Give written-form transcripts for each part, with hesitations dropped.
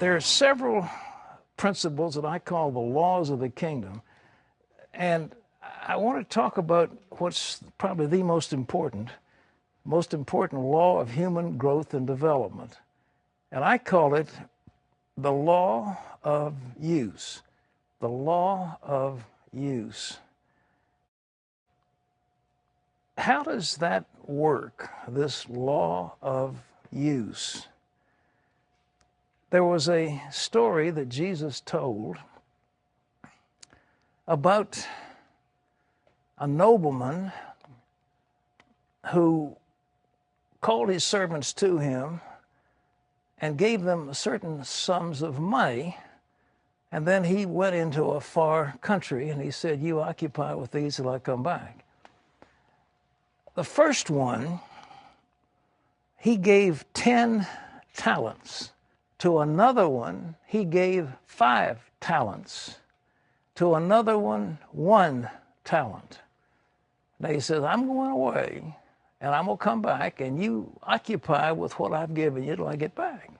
There are several principles that I call the laws of the kingdom, and I want to talk about what's probably the most important law of human growth and development, and I call it the law of use. The law of use. How does that work, this law of use? There was a story that Jesus told about a nobleman who called his servants to him and gave them certain sums of money, and then he went into a far country and he said, "You occupy with these till I come back." The first one, he gave 10 talents. To another one, he gave 5 talents. To another one, 1 talent. Now he says, "I'm going away, and I'm going to come back, and you occupy with what I've given you till I get back."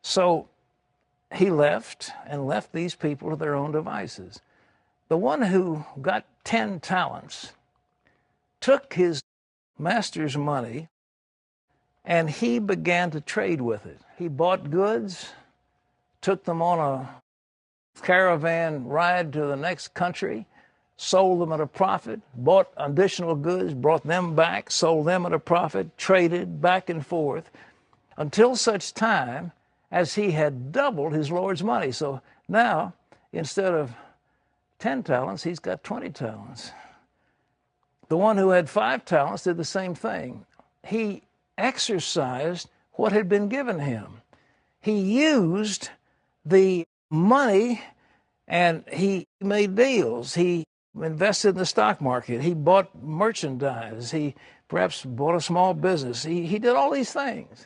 So he left these people to their own devices. The one who got 10 talents took his master's money and he began to trade with it. He bought goods, took them on a caravan ride to the next country, sold them at a profit, bought additional goods, brought them back, sold them at a profit, traded back and forth until such time as he had doubled his Lord's money. So now, instead of 10 talents, he's got 20 talents. The one who had 5 talents did the same thing. He exercised what had been given him. He used the money and he made deals. He invested in the stock market. He bought merchandise. He perhaps bought a small business. He did all these things.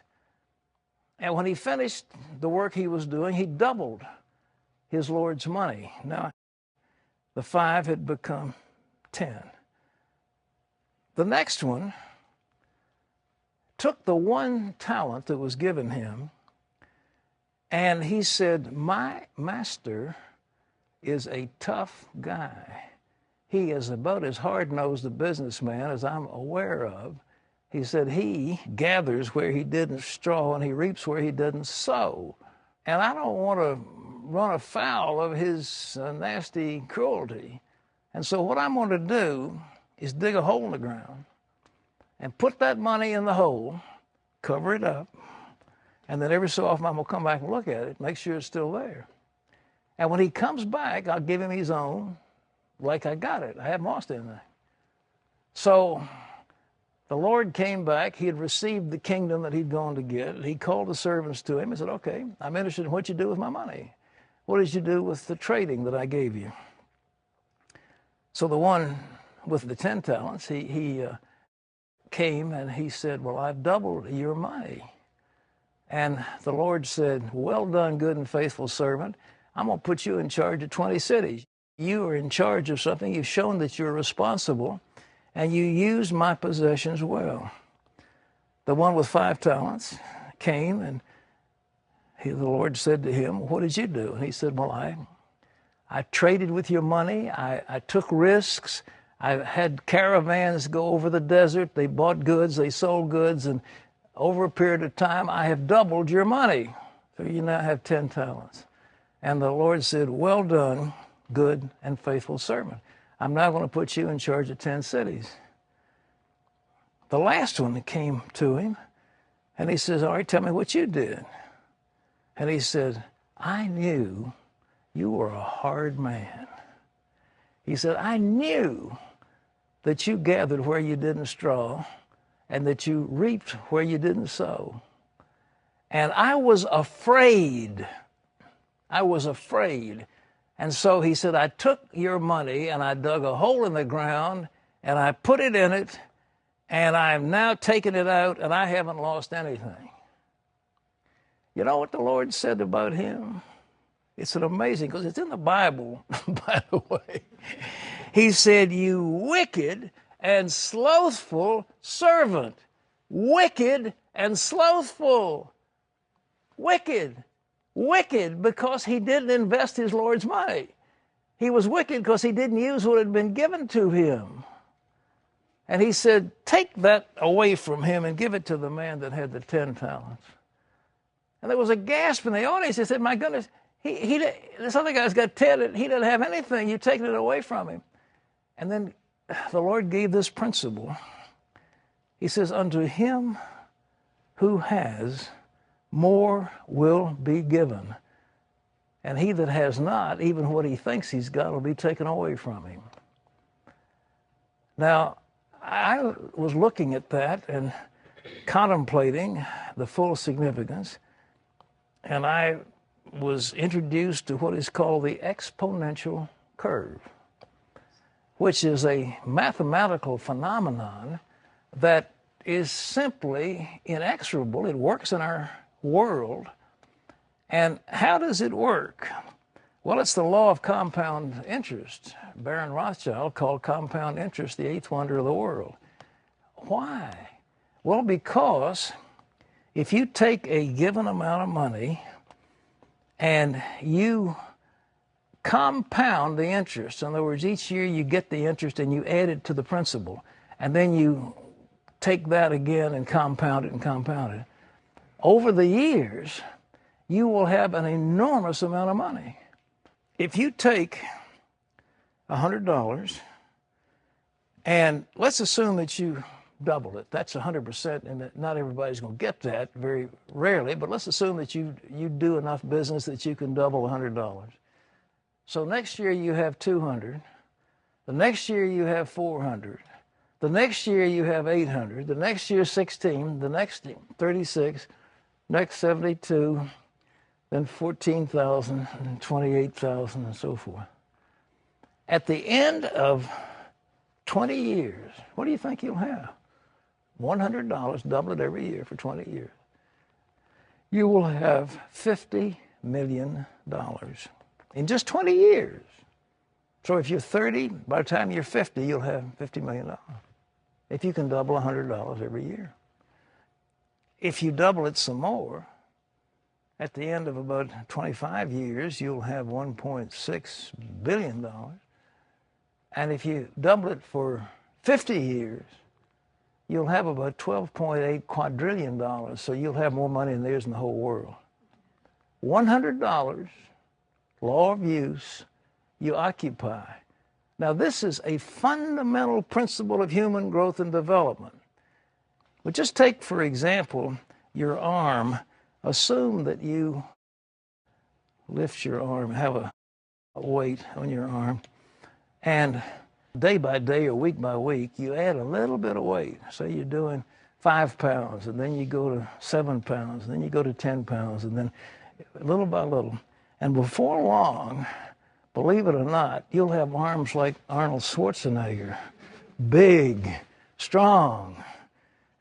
And when he finished the work he was doing, he doubled his Lord's money. Now, the 5 had become 10. The next one took the 1 talent that was given him, and he said, "My master is a tough guy. He is about as hard-nosed a businessman as I'm aware of." He said, "He gathers where he didn't straw and he reaps where he didn't sow. And I don't want to run afoul of his nasty cruelty. And so what I'm going to do is dig a hole in the ground and put that money in the hole, cover it up, and then every so often I'm going to come back and look at it, make sure it's still there. And when he comes back, I'll give him his own like I got it. I haven't lost anything." So the Lord came back. He had received the kingdom that he'd gone to get. He called the servants to him and said, "Okay, I'm interested in what you do with my money. What did you do with the trading that I gave you?" So the one with the 10 talents, he came and he said, "Well, I've doubled your money." And the Lord said, "Well done, good and faithful servant. I'm going to put you in charge of 20 cities. You are in charge of something. You've shown that you're responsible, and you used my possessions well." The one with 5 talents came, and the Lord said to him, "What did you do?" And he said, "Well, I traded with your money. I took risks. I had caravans go over the desert. They bought goods, they sold goods, and over a period of time, I have doubled your money. So you now have 10 talents. And the Lord said, "Well done, good and faithful servant. I'm now going to put you in charge of 10 cities." The last one came to him, and he says, "All right, tell me what you did." And he said, "I knew you were a hard man." He said, "I knew that you gathered where you didn't straw and that you reaped where you didn't sow. And I was afraid. I was afraid. And so," he said, "I took your money and I dug a hole in the ground and I put it in it and I've now taken it out and I haven't lost anything." You know what the Lord said about him? It's an amazing, because it's in the Bible, by the way. He said, "You wicked and slothful servant." Wicked and slothful. wicked. Wicked because he didn't invest his Lord's money. He was wicked because he didn't use what had been given to him. And he said, take that away from him and give it to the man that had the 10 talents. And there was a gasp in the audience. They said, my goodness, this other guy's got 10 and he doesn't have anything. You're taking it away from him. And then the Lord gave this principle. He says, unto him who has, more will be given. And he that has not, even what he thinks he's got, will be taken away from him. Now, I was looking at that and contemplating the full significance, and I was introduced to what is called the exponential curve, which is a mathematical phenomenon that is simply inexorable. It works in our world. And how does it work? Well, it's the law of compound interest. Baron Rothschild called compound interest the eighth wonder of the world. Why? Well, because if you take a given amount of money and you compound the interest, in other words, each year you get the interest and you add it to the principal, and then you take that again and compound it, over the years, you will have an enormous amount of money. If you take $100 and let's assume that you double it, that's 100%, and that not everybody's going to get that, very rarely, but let's assume that you do enough business that you can double $100. So next year you have 200, the next year you have 400, the next year you have 800, the next year 16, the next 36, next 72, then 14,000, and 28,000, and so forth. At the end of 20 years, what do you think you'll have? $100, double it every year for 20 years. You will have $50 million in just 20 years. So if you're 30, by the time you're 50, you'll have $50 million. If you can double $100 every year. If you double it some more, at the end of about 25 years, you'll have $1.6 billion. And if you double it for 50 years, you'll have about $12.8 quadrillion. So you'll have more money than there's in the whole world. $100, law of use, you occupy. Now, this is a fundamental principle of human growth and development. But just take, for example, your arm. Assume that you lift your arm, have a weight on your arm, and day by day or week by week, you add a little bit of weight. Say you're doing 5 pounds, and then you go to 7 pounds, and then you go to 10 pounds, and then little by little. And before long, believe it or not, you'll have arms like Arnold Schwarzenegger, big, strong.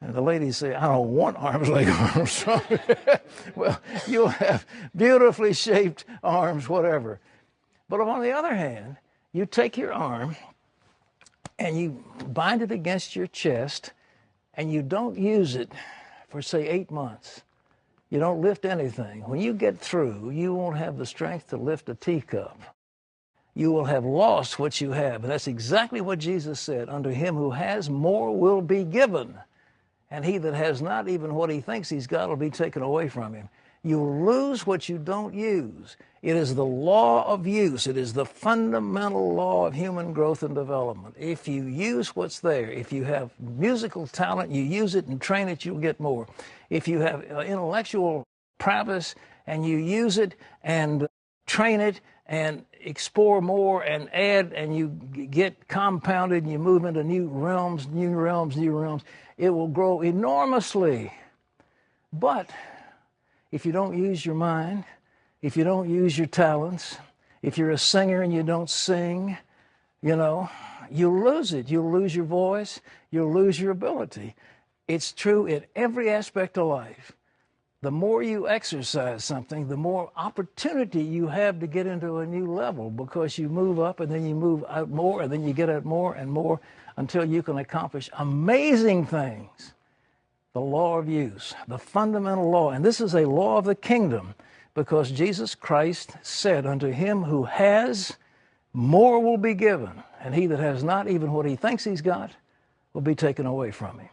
And the ladies say, I don't want arms like Arnold Schwarzenegger. Well, you'll have beautifully shaped arms, whatever. But on the other hand, you take your arm and you bind it against your chest and you don't use it for, say, 8 months. You don't lift anything. When you get through, you won't have the strength to lift a teacup. You will have lost what you have. And that's exactly what Jesus said. Unto him who has, more will be given. And he that has not, even what he thinks he's got, will be taken away from him. You lose what you don't use. It is the law of use. It is the fundamental law of human growth and development. If you use what's there, if you have musical talent, you use it and train it, you'll get more. If you have intellectual prowess and you use it and train it and explore more and add, and you get compounded and you move into new realms, it will grow enormously. But if you don't use your mind, if you don't use your talents, if you're a singer and you don't sing, you'll lose it. You'll lose your voice. You'll lose your ability. It's true in every aspect of life. The more you exercise something, the more opportunity you have to get into a new level, because you move up and then you move out more and then you get out more and more until you can accomplish amazing things. The law of use, the fundamental law. And this is a law of the kingdom, because Jesus Christ said, unto him who has, more will be given, and he that has not, even what he thinks he's got, will be taken away from him.